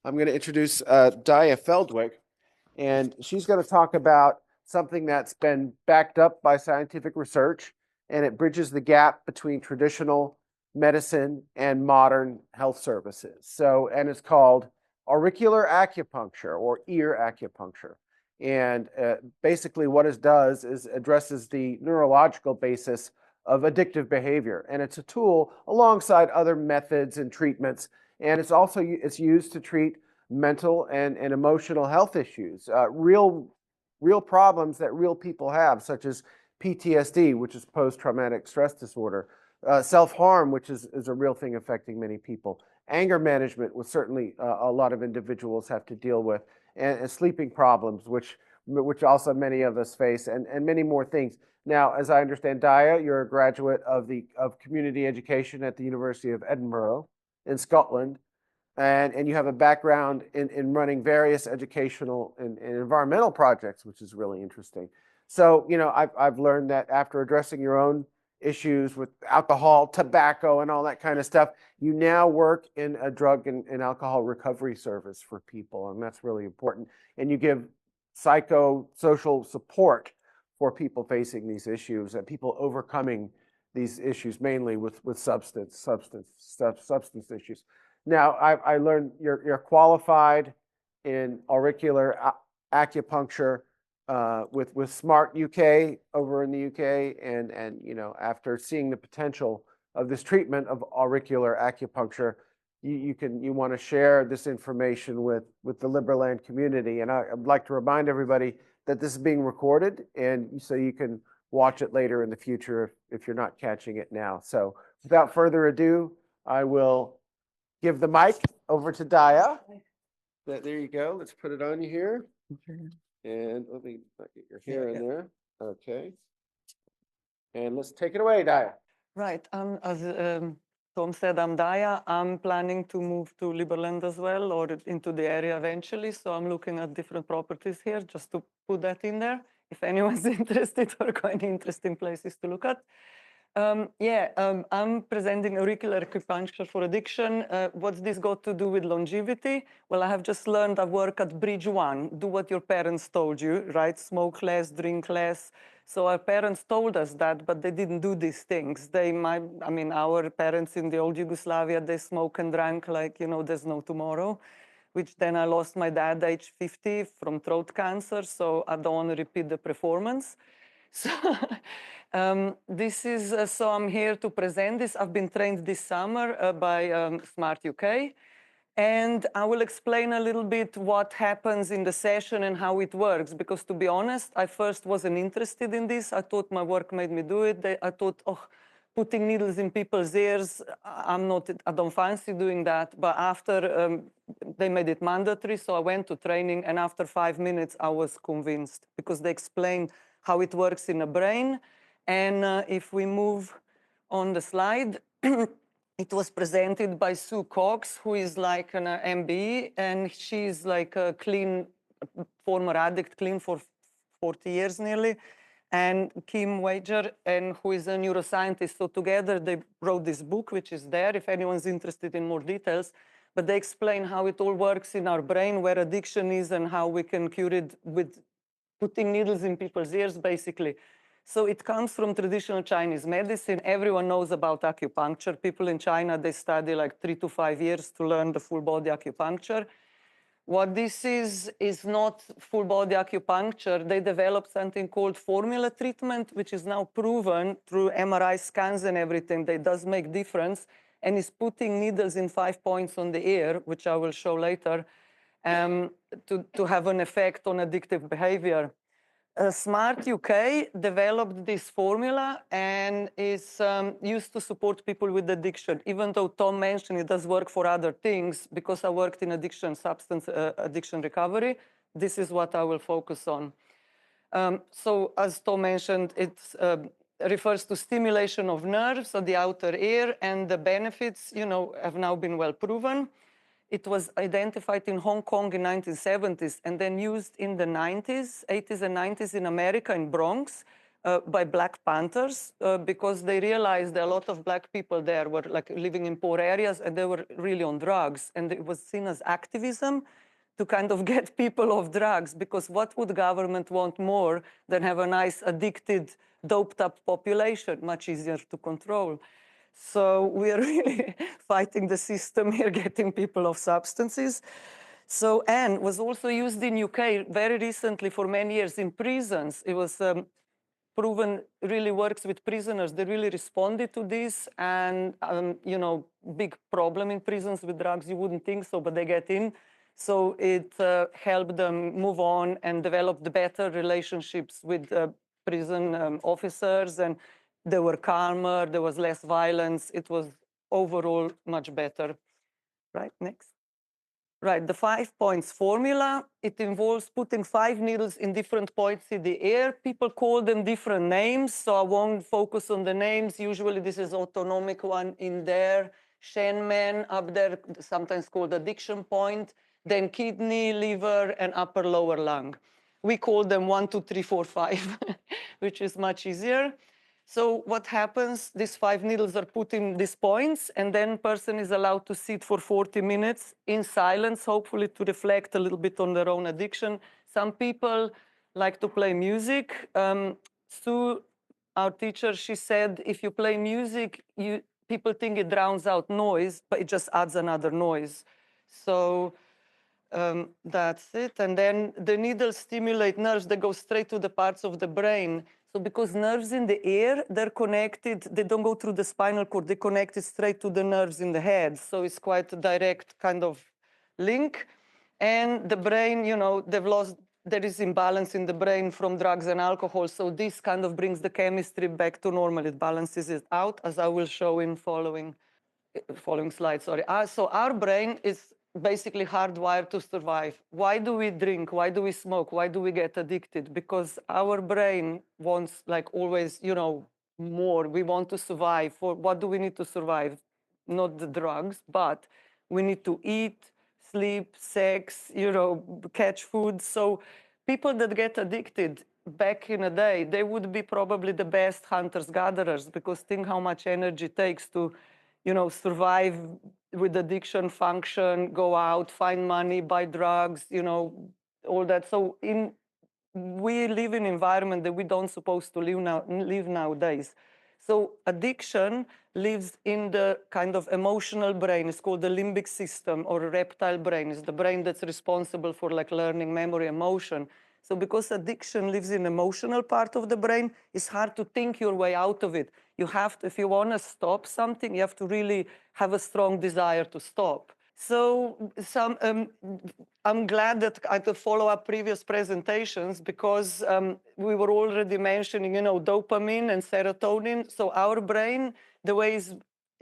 I'm going to introduce Daya Feldwick, and she's going to talk about something that's been backed up by scientific research, and it bridges the gap between traditional medicine and modern health services. So, and it's called auricular acupuncture or ear acupuncture. And basically, what it does is addresses the neurological basis of addictive behavior, and it's a tool alongside other methods and treatments. And it's used to treat mental and emotional health issues, real problems that real people have, such as PTSD, which is post-traumatic stress disorder, self-harm, which is a real thing affecting many people, anger management, which certainly a lot of individuals have to deal with, and sleeping problems, which also many of us face, and many more things. Now, as I understand, Daya, you're a graduate of community education at the University of Edinburgh in Scotland, and you have a background in running various educational and environmental projects, which is really interesting. So, I've learned that after addressing your own issues with alcohol, tobacco, and all that kind of stuff, you now work in a drug and alcohol recovery service for people, and that's really important. And you give psychosocial support for people facing these issues and people overcoming these issues, mainly with substance issues. Now, I learned you're qualified in auricular acupuncture with Smart UK over in the UK, and after seeing the potential of this treatment of auricular acupuncture, you want to share this information with the Liberland community. And I'd like to remind everybody that this is being recorded, and so you can watch it later in the future if you're not catching it now. So without further ado, I will give the mic over to Daya. There you go. Let's put it on you here. And let me get your hair in there. Okay. And let's take it away, Daya. Right. As Tom said, I'm Daya. I'm planning to move to Liberland as well, or into the area eventually. So I'm looking at different properties here, just to put that in there, if anyone's interested or got any interesting places to look at. I'm presenting auricular acupuncture for addiction. What's this got to do with longevity? Well, I have just learned I work at Bridge 1. Do what your parents told you, right? Smoke less, drink less. So our parents told us that, but they didn't do these things. Our parents in the old Yugoslavia, they smoke and drank like, there's no tomorrow, which then I lost my dad at age 50 from throat cancer. So I don't want to repeat the performance. So so I'm here to present this. I've been trained this summer by Smart UK, and I will explain a little bit what happens in the session and how it works, because to be honest, I first wasn't interested in this. I thought my work made me do it. I thought, putting needles in people's ears, I don't fancy doing that. But after they made it mandatory, so I went to training, and after 5 minutes, I was convinced, because they explained how it works in the brain. And if we move on the slide, it was presented by Sue Cox, who is like an MBE, and she's like a clean, former addict, clean for 40 years nearly, and Kim Wager, and who is a neuroscientist. So together they wrote this book, which is there if anyone's interested in more details. But they explain how it all works in our brain, where addiction is, and how we can cure it with putting needles in people's ears, basically. So it comes from traditional Chinese medicine. Everyone knows about acupuncture. People in China, they study like 3 to 5 years to learn the full body acupuncture. What this is not full body acupuncture. They developed something called formula treatment, which is now proven through MRI scans and everything that it does make difference, and is putting needles in 5 points on the ear, which I will show later, to have an effect on addictive behavior. Smart UK developed this formula and is used to support people with addiction. Even though Tom mentioned it does work for other things, because I worked in substance addiction recovery, this is what I will focus on. So as Tom mentioned, it refers to stimulation of nerves of the outer ear, and the benefits, have now been well proven. It was identified in Hong Kong in 1970s and then used in the 80s and 90s in America, in Bronx, by Black Panthers because they realized that a lot of Black people there were like living in poor areas and they were really on drugs. And it was seen as activism to kind of get people off drugs, because what would government want more than have a nice addicted, doped up population, much easier to control. So we are really fighting the system here, getting people off substances. So N was also used in UK very recently for many years in prisons. It was proven really works with prisoners. They really responded to this, and you know, big problem in prisons with drugs. You wouldn't think so, but they get in. So it helped them move on and develop the better relationships with prison officers, and they were calmer, there was less violence, it was overall much better. Right, next. Right, the 5 points formula, it involves putting 5 needles in different points in the air. People call them different names, so I won't focus on the names. Usually this is autonomic one in there, Shenman up there, sometimes called addiction point, then kidney, liver, and upper lower lung. We call them 1, 2, 3, 4, 5, which is much easier. So what happens, these 5 needles are put in these points, and then person is allowed to sit for 40 minutes in silence, hopefully to reflect a little bit on their own addiction. Some people like to play music. Sue, our teacher, she said, if you play music, people think it drowns out noise, but it just adds another noise. So that's it. And then the needles stimulate nerves that go straight to the parts of the brain. So because nerves in the ear, they're connected, they don't go through the spinal cord, they're connected straight to the nerves in the head. So it's quite a direct kind of link. And the brain, you know, there is imbalance in the brain from drugs and alcohol. So this kind of brings the chemistry back to normal. It balances it out, as I will show in following slide, sorry. So our brain is basically hardwired to survive. Why do we drink? Why do we smoke? Why do we get addicted? Because our brain wants, like, always, you know, more. We want to survive. For what do we need to survive? Not the drugs, but we need to eat, sleep, sex, you know, catch food. So people that get addicted back in the day, they would be probably the best hunters gatherers, because think how much energy it takes to, you know, survive with addiction, function, go out, find money, buy drugs, you know, all that. So we live in an environment that we don't supposed to live nowadays. So addiction lives in the kind of emotional brain. It's called the limbic system, or reptile brain. It's the brain that's responsible for like learning, memory, emotion. So because addiction lives in emotional part of the brain, it's hard to think your way out of it. You have to, if you want to stop something, you have to really have a strong desire to stop. So I'm glad that I could follow up previous presentations, because we were already mentioning, you know, dopamine and serotonin. So our brain, the way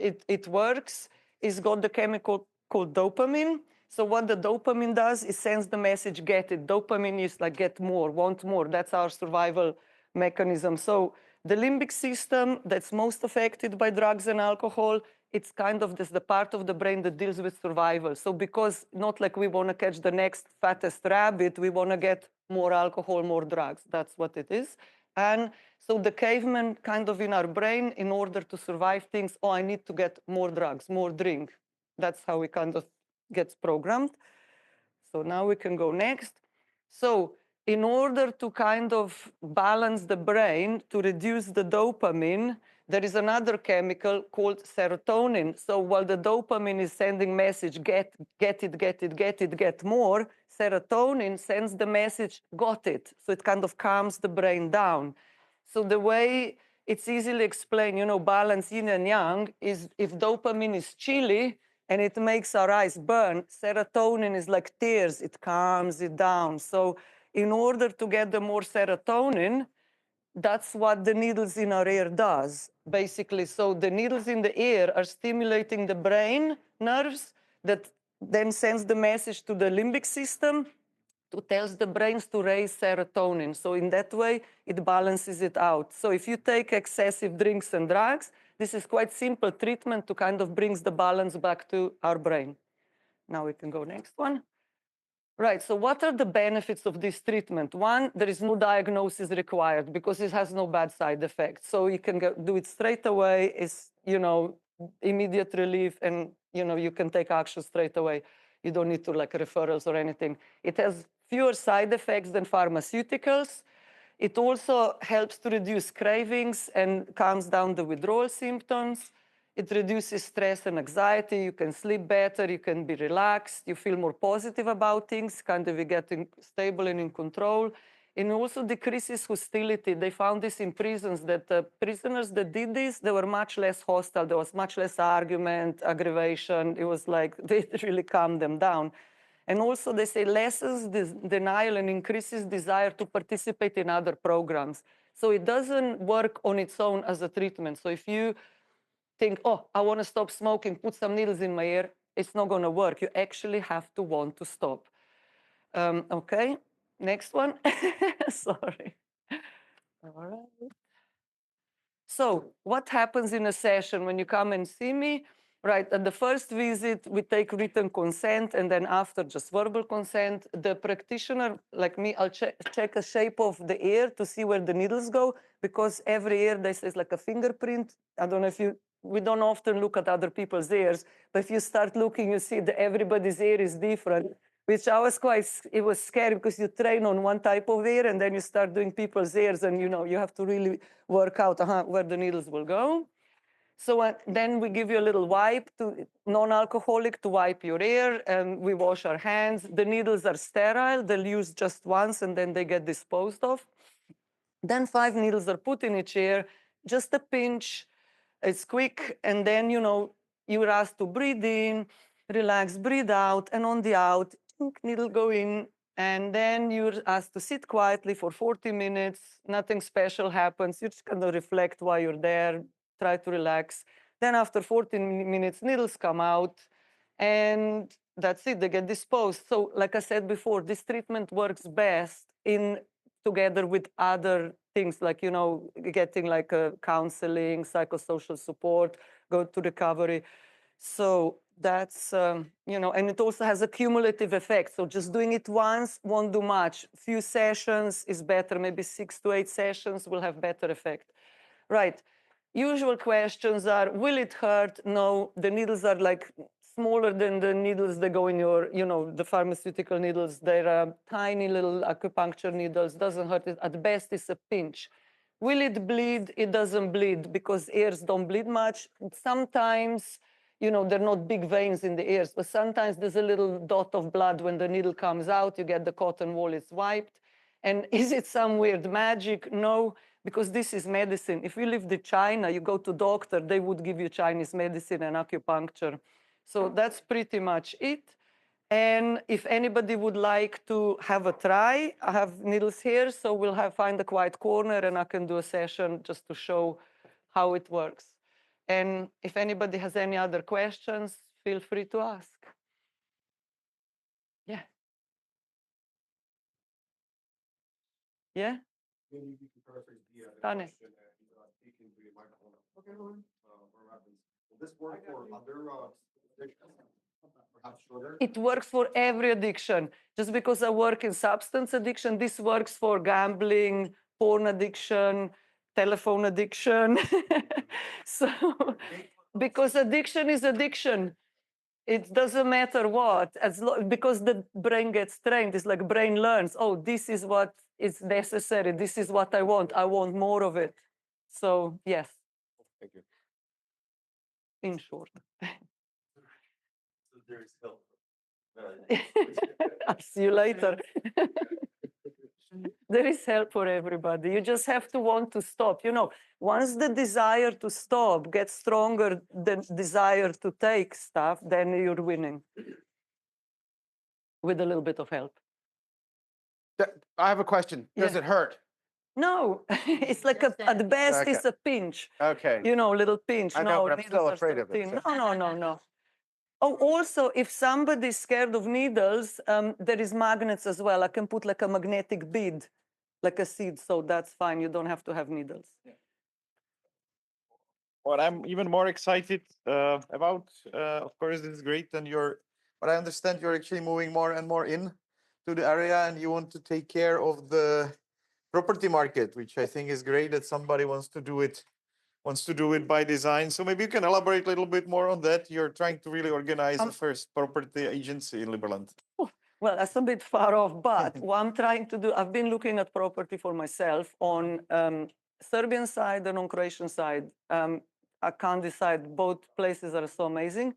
it works, is got the chemical called dopamine. So what the dopamine does is sends the message, get it. Dopamine is like get more, want more. That's our survival mechanism. So the limbic system that's most affected by drugs and alcohol, it's kind of the part of the brain that deals with survival. So because not like we want to catch the next fattest rabbit, we want to get more alcohol, more drugs. That's what it is. And so the caveman kind of in our brain, in order to survive, thinks, oh, I need to get more drugs, more drink. That's how we kind of gets programmed. So now we can go next. So in order to kind of balance the brain, to reduce the dopamine, there is another chemical called serotonin. So while the dopamine is sending message, get more, serotonin sends the message, got it. So it kind of calms the brain down. So the way it's easily explained, you know, balance yin and yang is if dopamine is chilly and it makes our eyes burn, serotonin is like tears, it calms it down. So in order to get the more serotonin, that's what the needles in our ear does, basically. So the needles in the ear are stimulating the brain nerves that then sends the message to the limbic system to tells the brains to raise serotonin. So in that way, it balances it out. So if you take excessive drinks and drugs, this is quite simple treatment to kind of brings the balance back to our brain. Now we can go next one. Right, so what are the benefits of this treatment? One, there is no diagnosis required because it has no bad side effects. So you can do it straight away, it's, immediate relief, and, you can take action straight away. You don't need to like referrals or anything. It has fewer side effects than pharmaceuticals. It also helps to reduce cravings and calms down the withdrawal symptoms. It reduces stress and anxiety. You can sleep better. You can be relaxed. You feel more positive about things, kind of getting stable and in control. And also decreases hostility. They found this in prisons, that the prisoners that did this, they were much less hostile. There was much less argument, aggravation. It was like they really calmed them down. And also they say lessens denial and increases desire to participate in other programs. So it doesn't work on its own as a treatment. So if you think, oh, I want to stop smoking, put some needles in my ear, it's not going to work. You actually have to want to stop. Okay, next one. Sorry. All right. So what happens in a session when you come and see me? Right, at the first visit, we take written consent, and then after just verbal consent, the practitioner, like me, I'll check the shape of the ear to see where the needles go, because every ear, this is like a fingerprint. I don't know if we don't often look at other people's ears, but if you start looking, you see that everybody's ear is different, which I was it was scary because you train on one type of ear and then you start doing people's ears, and you have to really work out where the needles will go. So then we give you a little wipe, non-alcoholic, to wipe your ear, and we wash our hands. The needles are sterile. They'll use just once, and then they get disposed of. Then 5 needles are put in each ear, just a pinch. It's quick, and then, you're asked to breathe in, relax, breathe out, and on the out, needle go in, and then you're asked to sit quietly for 40 minutes. Nothing special happens. You just kind of reflect while you're there, try to relax. Then after 14 minutes, needles come out, and that's it, they get disposed. So like I said before, this treatment works best together with other things, like, getting like counseling, psychosocial support, go to recovery. So that's, and it also has a cumulative effect. So just doing it once won't do much. Few sessions is better. Maybe 6 to 8 sessions will have better effect. Right. Usual questions are, will it hurt? No, the needles are like smaller than the needles that go in your, the pharmaceutical needles. They're tiny little acupuncture needles, doesn't hurt. At best, it's a pinch. Will it bleed? It doesn't bleed because ears don't bleed much. Sometimes, they're not big veins in the ears, but sometimes there's a little dot of blood when the needle comes out. You get the cotton wool, it's wiped. And is it some weird magic? No, because this is medicine. If you lived in China, you go to doctor, they would give you Chinese medicine and acupuncture. So that's pretty much it. And if anybody would like to have a try, I have needles here, so we'll find a quiet corner and I can do a session just to show how it works. And if anybody has any other questions, feel free to ask. Yeah. Yeah? Maybe you can paraphrase the Done. question and speaking to your microphone. Okay, will this work for other addictions? Perhaps shorter? It works for every addiction. Just because I work in substance addiction, this works for gambling, porn addiction, telephone addiction. So, because addiction is addiction. It doesn't matter what, because the brain gets trained. It's like brain learns, oh, this is what is necessary. This is what I want. I want more of it. So, yes. Thank you. In short. So there is help. I'll see you later. There is help for everybody. You just have to want to stop. Once the desire to stop gets stronger than desire to take stuff, then you're winning with a little bit of help. I have a question. Does Yeah. it hurt? No, it's like at best, Okay. it's a pinch. Okay. Little pinch. I know, but I'm needles still are afraid of it, thin. so- No. Oh, also, if somebody's scared of needles, there is magnets as well. I can put like a magnetic bead, like a seed, so that's fine. You don't have to have needles. Yeah. What I'm even more excited about, of course, this is great, and but I understand you're actually moving more and more in. to the area and you want to take care of the property market, which I think is great that somebody wants to do it by design. So maybe you can elaborate a little bit more on that. You're trying to really organize the first property agency in Liberland. Well, that's a bit far off, but what I'm trying to do, I've been looking at property for myself on Serbian side and on Croatian side. I can't decide, both places are so amazing,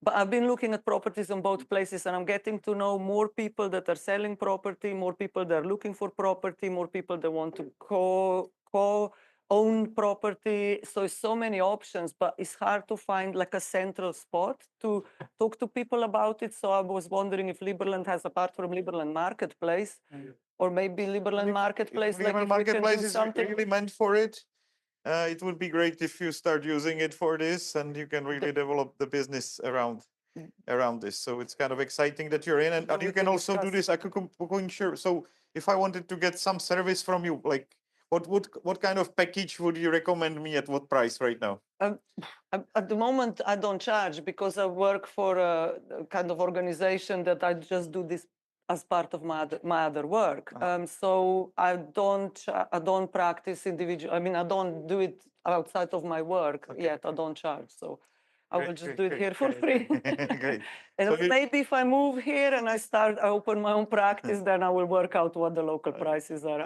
but I've been looking at properties on both places and I'm getting to know more people that are selling property, more people that are looking for property, more people that want to co-own property. So many options, but it's hard to find like a central spot to talk to people about it. So I was wondering if Liberland has, apart from Liberland Marketplace, or maybe Liberland Marketplace, If like Liberland if we can Marketplace do is something. really meant for it. It would be great if you start using it for this and you can really develop the business around this. So it's kind of exciting that you're in, and we you can can also do this acupuncture. So if I wanted to get some service from you, like what kind of package would you recommend me at what price right now? At the moment, I don't charge because I work for a kind of organization that I just do this as part of my other work. So I don't practice individual. I mean, I don't do it outside of my work yet. I don't charge. So I will just do it here for free. Great. And So maybe if I move here and I open my own practice, then I will work out what the local prices are.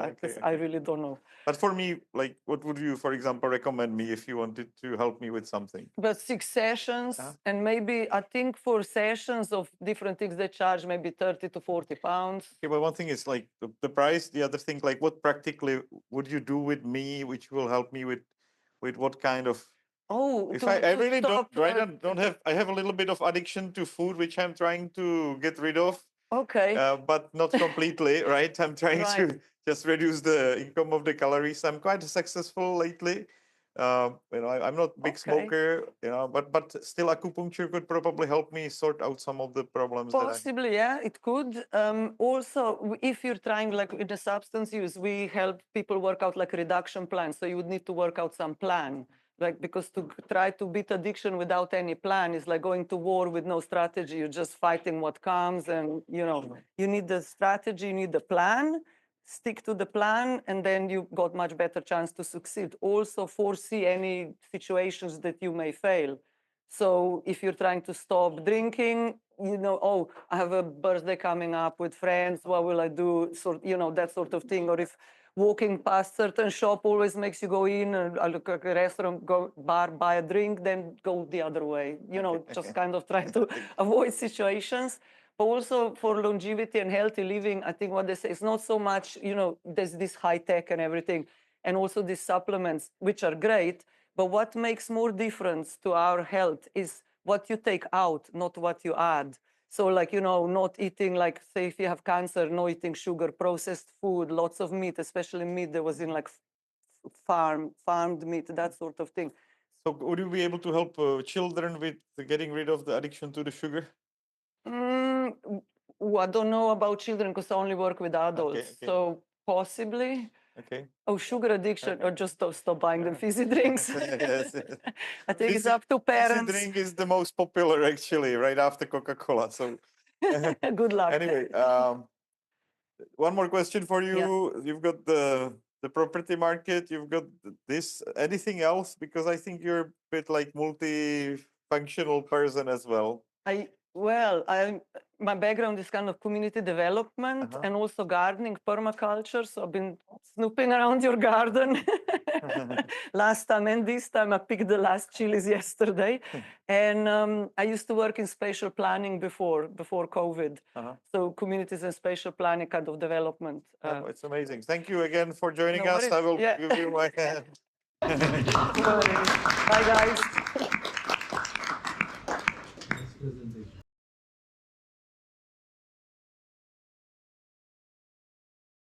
I really don't know. But for me, like, what would you, for example, recommend me if you wanted to help me with something? But 6 sessions, and maybe I think for sessions of different things they charge maybe 30 to 40 pounds. Okay, but one thing is like the price. The other thing, like, what practically would you do with me, which will help me with what kind of? Oh, If to I really stop, don't have, I have a little bit of addiction to food, which I'm trying to get rid of. Okay. But not completely, right? I'm trying to just reduce the income of the calories. I'm quite successful lately. I'm not a big smoker, but still acupuncture could probably help me sort out some of the problems. Possibly, yeah, it could. Also, if you're trying like with the substance use, we help people work out like a reduction plan. So you would need to work out some plan. Like, because to try to beat addiction without any plan is like going to war with no strategy. You're just fighting what comes, and you need the strategy, you need the plan, stick to the plan, and then you got much better chance to succeed. Also foresee any situations that you may fail. So if you're trying to stop drinking, oh, I have a birthday coming up with friends, what will I do? That sort of thing. Or if walking past certain shop always makes you go in and look at a restaurant, go bar, buy a drink, then go the other way. Just kind of try to avoid situations. But also for longevity and healthy living, I think what they say is not so much, there's this high tech and everything, and also these supplements, which are great. But what makes more difference to our health is what you take out, not what you add. So like, not eating, like, say, if you have cancer, no eating sugar, processed food, lots of meat, especially meat that was in like farmed meat, that sort of thing. So would you be able to help children with getting rid of the addiction to the sugar? I don't know about children because I only work with adults. Okay. So possibly. Okay. Oh, sugar addiction, or just stop buying them fizzy drinks. Yes. I think it's up to parents. Fizzy drink is the most popular, actually, right after Coca-Cola. So good luck. Anyway, one more question for you. Yeah. You've got the property market. You've got this. Anything else? Because I think you're a bit like multifunctional person as well. My background is kind of community development and also gardening, permaculture. So I've been snooping around your garden last time and this time. I picked the last chilies yesterday. And I used to work in spatial planning before COVID. So communities and spatial planning kind of development. It's amazing. Thank you again for joining us. I will give you my hand. Bye, guys. Presentation.